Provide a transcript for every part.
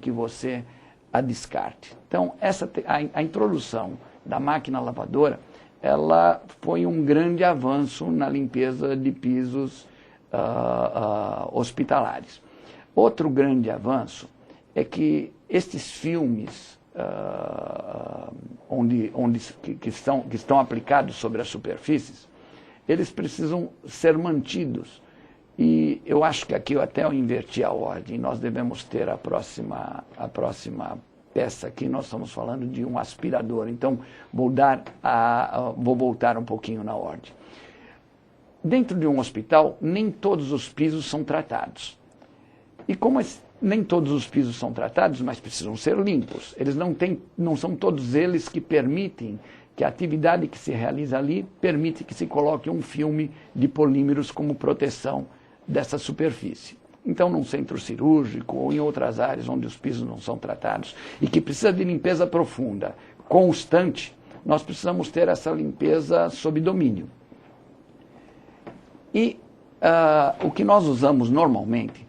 que você a descarte. Então, a introdução da máquina lavadora, ela foi um grande avanço na limpeza de pisos hospitalares. Outro grande avanço é que estes filmes que estão aplicados sobre as superfícies, eles precisam ser mantidos. E eu acho que aqui eu até inverti a ordem. Nós devemos ter a próxima peça aqui. Nós estamos falando de um aspirador. Então, vou voltar um pouquinho na ordem. Dentro de um hospital, nem todos os pisos são tratados. E como nem todos os pisos são tratados, mas precisam ser limpos. Não são todos eles que permitem que a atividade que se realiza ali permite que se coloque um filme de polímeros como proteção dessa superfície. Então, num centro cirúrgico ou em outras áreas onde os pisos não são tratados e que precisa de limpeza profunda, constante, nós precisamos ter essa limpeza sob domínio. E o que nós usamos normalmente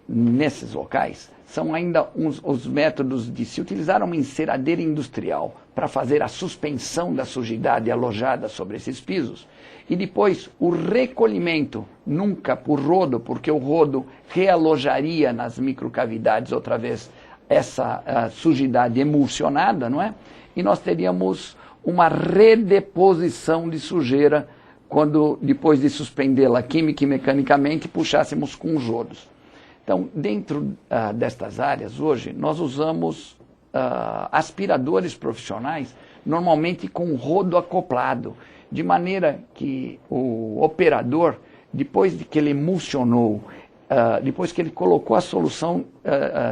nesses locais são ainda os métodos de se utilizar uma enceradeira industrial para fazer a suspensão da sujidade alojada sobre esses pisos e depois o recolhimento, nunca por rodo, porque o rodo realojaria nas microcavidades outra vez essa sujidade emulsionada, não é? E nós teríamos uma redeposição de sujeira quando, depois de suspendê-la química e mecanicamente, puxássemos com os rodos. Então, dentro destas áreas, hoje, nós usamos aspiradores profissionais, normalmente com rodo acoplado, de maneira que o operador, depois de que ele emulsionou, depois que ele colocou a solução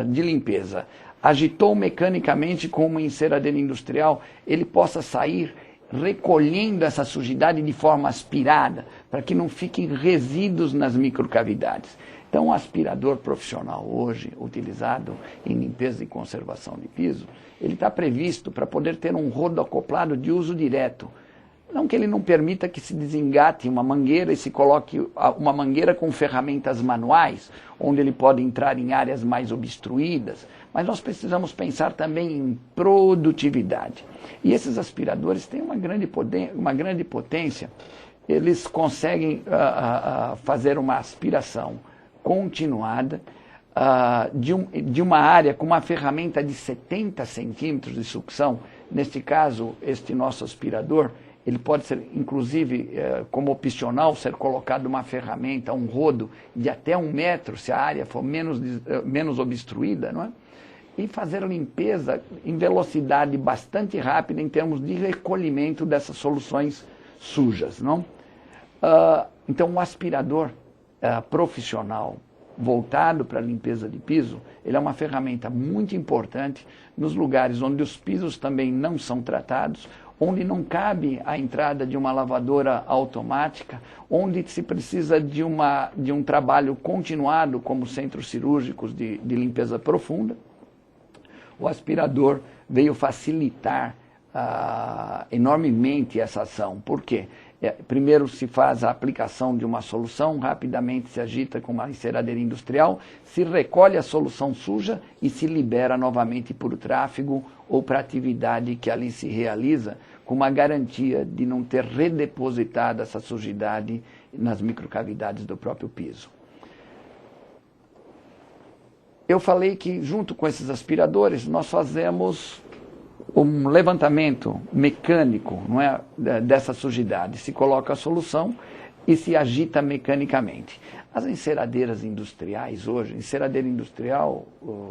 de limpeza, agitou mecanicamente com uma enceradeira industrial, ele possa sair recolhendo essa sujidade de forma aspirada, para que não fiquem resíduos nas microcavidades. Então, o aspirador profissional hoje, utilizado em limpeza e conservação de piso, ele está previsto para poder ter um rodo acoplado de uso direto. Não que ele não permita que se desengate uma mangueira e se coloque uma mangueira com ferramentas manuais, onde ele pode entrar em áreas mais obstruídas, mas nós precisamos pensar também em produtividade. E esses aspiradores têm uma grande potência, eles conseguem fazer uma aspiração continuada de uma área com uma ferramenta de 70 centímetros de sucção. Neste caso, este nosso aspirador, ele pode ser, inclusive, como opcional, ser colocado uma ferramenta, um rodo de até 1 metro, se a área for menos obstruída, não é? E fazer a limpeza em velocidade bastante rápida em termos de recolhimento dessas soluções sujas, não? Então, o aspirador profissional voltado para a limpeza de piso, ele é uma ferramenta muito importante nos lugares onde os pisos também não são tratados, onde não cabe a entrada de uma lavadora automática, onde se precisa de um trabalho continuado, como centros cirúrgicos de limpeza profunda. O aspirador veio facilitar enormemente essa ação. Por quê? Primeiro se faz a aplicação de uma solução, rapidamente se agita com uma enceradeira industrial, se recolhe a solução suja e se libera novamente para o tráfego ou para a atividade que ali se realiza, com uma garantia de não ter redepositado essa sujidade nas microcavidades do próprio piso. Eu falei que junto com esses aspiradores nós fazemos um levantamento mecânico, não é, dessa sujidade. Se coloca a solução e se agita mecanicamente. As enceradeiras industriais hoje, enceradeira industrial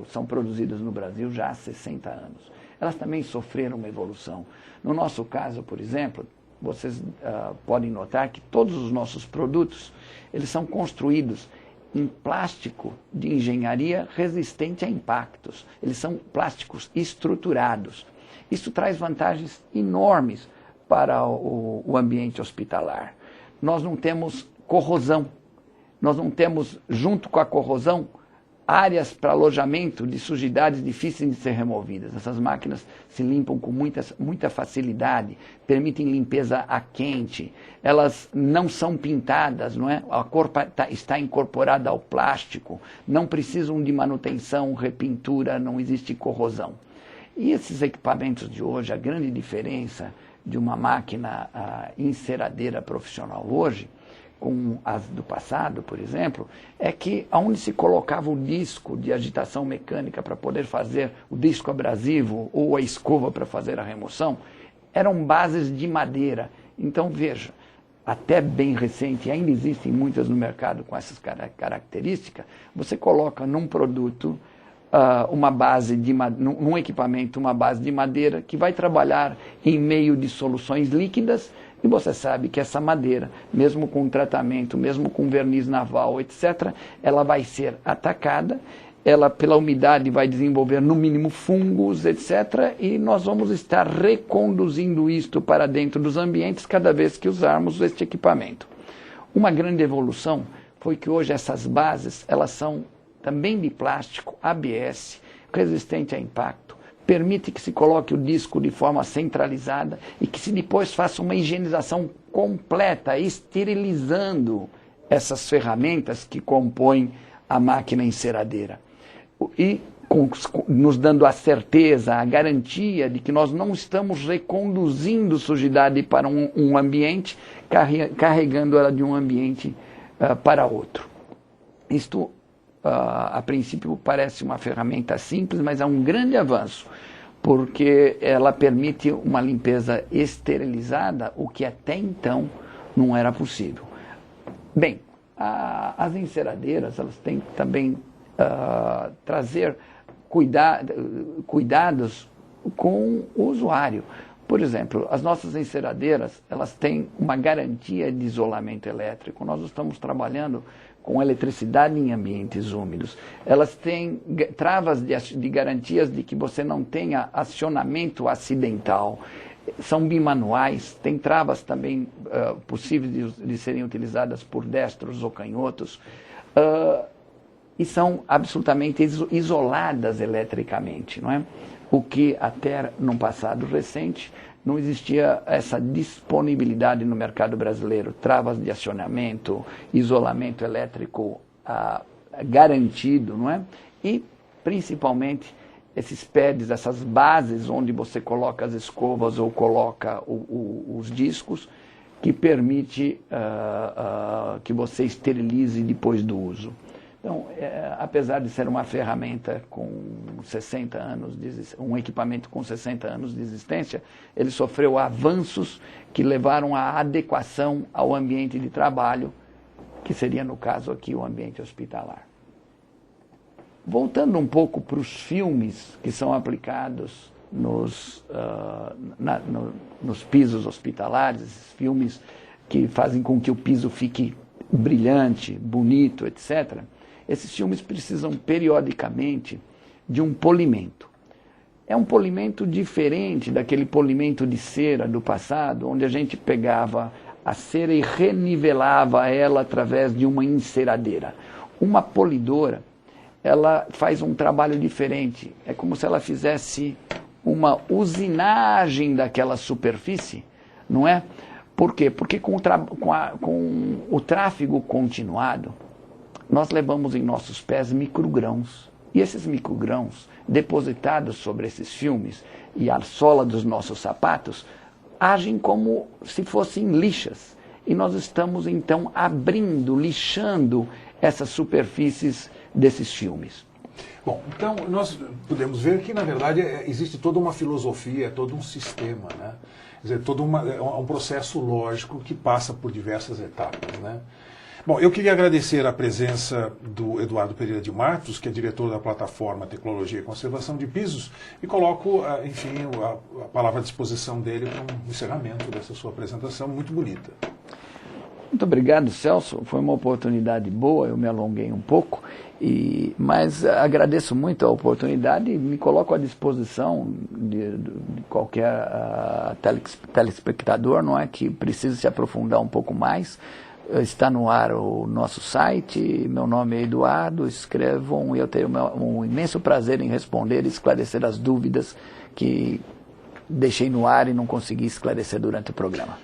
são produzidas no Brasil já há 60 anos. Elas também sofreram uma evolução. No nosso caso, por exemplo, vocês podem notar que todos os nossos produtos, eles são construídos em plástico de engenharia resistente a impactos. Eles são plásticos estruturados. Isso traz vantagens enormes para o ambiente hospitalar. Nós não temos corrosão. Nós não temos, junto com a corrosão, áreas para alojamento de sujidades difíceis de ser removidas. Essas máquinas se limpam com muita facilidade, permitem limpeza a quente, elas não são pintadas, não é? A cor está incorporada ao plástico, não precisam de manutenção, repintura, não existe corrosão. E esses equipamentos de hoje, a grande diferença de uma máquina enceradeira profissional hoje, com as do passado, por exemplo, é que onde se colocava o disco de agitação mecânica para poder fazer o disco abrasivo ou a escova para fazer a remoção, eram bases de madeira. Então, veja, até bem recente, ainda existem muitas no mercado com essas características, você coloca num produto uma base num equipamento, uma base de madeira que vai trabalhar em meio de soluções líquidas. E você sabe que essa madeira, mesmo com tratamento, mesmo com verniz naval, etc., ela vai ser atacada, ela pela umidade vai desenvolver no mínimo fungos, etc., e nós vamos estar reconduzindo isto para dentro dos ambientes cada vez que usarmos este equipamento. Uma grande evolução foi que hoje essas bases, elas são também de plástico, ABS, resistente a impacto, permite que se coloque o disco de forma centralizada e que se depois faça uma higienização completa, esterilizando essas ferramentas que compõem a máquina enceradeira. E nos dando a certeza, a garantia de que nós não estamos reconduzindo sujidade para um ambiente, carregando ela de um ambiente para outro. Isto a princípio parece uma ferramenta simples, mas é um grande avanço, porque ela permite uma limpeza esterilizada, o que até então não era possível. Bem, as enceradeiras, elas têm que também trazer cuidados com o usuário. Por exemplo, as nossas enceradeiras, elas têm uma garantia de isolamento elétrico. Nós estamos trabalhando com eletricidade em ambientes úmidos. Elas têm travas de garantias de que você não tenha acionamento acidental. São bimanuais, tem travas também possíveis de serem utilizadas por destros ou canhotos. E são absolutamente isoladas eletricamente, não é? O que até num passado recente não existia essa disponibilidade no mercado brasileiro, travas de acionamento, isolamento elétrico garantido, não é? E, principalmente, esses pads, essas bases onde você coloca as escovas ou coloca os discos, que permite que você esterilize depois do uso. Então, apesar de ser uma ferramenta com 60 anos, um equipamento com 60 anos de existência, ele sofreu avanços que levaram à adequação ao ambiente de trabalho, que seria, no caso aqui, o ambiente hospitalar. Voltando um pouco para os filmes que são aplicados nos pisos hospitalares, esses filmes que fazem com que o piso fique brilhante, bonito, etc., esses filmes precisam periodicamente de um polimento. É um polimento diferente daquele polimento de cera do passado, onde a gente pegava a cera e renivelava ela através de uma enceradeira. Uma polidora, ela faz um trabalho diferente. É como se ela fizesse uma usinagem daquela superfície, não é? Por quê? Porque com o tráfego continuado, nós levamos em nossos pés microgrãos. E esses microgrãos, depositados sobre esses filmes e a sola dos nossos sapatos, agem como se fossem lixas. E nós estamos, então, lixando essas superfícies desses filmes. Bom, então nós podemos ver que, na verdade, existe toda uma filosofia, todo um sistema, né? Quer dizer, todo um processo lógico que passa por diversas etapas, né? Bom, eu queria agradecer a presença do Eduardo Pereira de Matos, que é diretor da plataforma Tecnologia e Conservação de Pisos, e coloco, enfim, a palavra à disposição dele para um encerramento dessa sua apresentação muito bonita. Muito obrigado, Celso. Foi uma oportunidade boa, eu me alonguei um pouco, mas agradeço muito a oportunidade e me coloco à disposição de qualquer telespectador, não é, que precise se aprofundar um pouco mais. está no ar o nosso site, meu nome é Eduardo, escrevam e eu tenho um imenso prazer em responder e esclarecer as dúvidas que deixei no ar e não consegui esclarecer durante o programa.